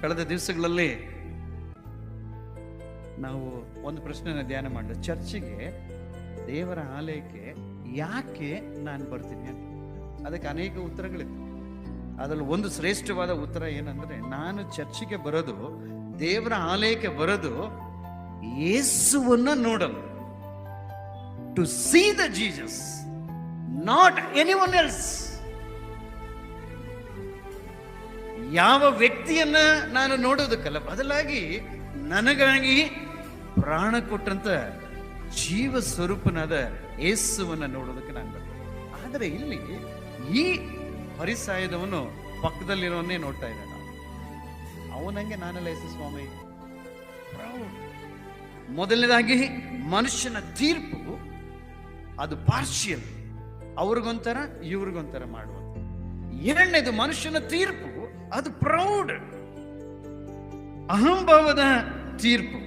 ಕಳೆದ ದಿವಸಗಳಲ್ಲಿ ನಾವು ಒಂದು ಪ್ರಶ್ನೆನ ಧ್ಯಾನ ಮಾಡಿದ, ಚರ್ಚಿಗೆ, ದೇವರ ಆಲಯಕ್ಕೆ ಯಾಕೆ ನಾನು ಬರ್ತೀನಿ ಅಂತ. ಅದಕ್ಕೆ ಅನೇಕ ಉತ್ತರಗಳಿತ್ತು. ಅದರಲ್ಲಿ ಒಂದು ಶ್ರೇಷ್ಠವಾದ ಉತ್ತರ ಏನಂದ್ರೆ, ನಾನು ಚರ್ಚಿಗೆ ಬರೋದು, ದೇವರ ಆಲಯಕ್ಕೆ ಬರೋದು ಯೇಸುವನ್ನ ನೋಡಲು, to see the Jesus, not anyone else. ಯಾವ ವ್ಯಕ್ತಿಯನ್ನ ನಾನು ನೋಡೋದಕ್ಕಲ್ಲ, ಬದಲಾಗಿ ನನಗಾಗಿ ಪ್ರಾಣ ಕೊಟ್ಟಂತ ಜೀವ ಸ್ವರೂಪನಾದ ಯೇಸುವನ್ನ ನೋಡೋದಕ್ಕೆ ನಾನು ಬರ್ತೇನೆ. ಆದರೆ ಇಲ್ಲಿ ಈ ಪರಿಸಾಯದವನು ಪಕ್ಕದಲ್ಲಿರೋನ್ನೇ ನೋಡ್ತಾ ಇದ್ದಾನ. ಅವನಂಗೆ ನಾನೆಲ್ಲ ಯೇಸು ಸ್ವಾಮಿ. ಮೊದಲನೇದಾಗಿ ಮನುಷ್ಯನ ತೀರ್ಪು ಅದು ಪಾರ್ಷಿಯಲ್, ಅವ್ರಿಗೊಂಥರ ಇವ್ರಿಗೊಂಥರ ಮಾಡುವಂತ. ಎರಡನೇದು ಮನುಷ್ಯನ ತೀರ್ಪು ಅದು ಪ್ರೌಡ್, ಅಹಂಭಾವದ ತೀರ್ಪು.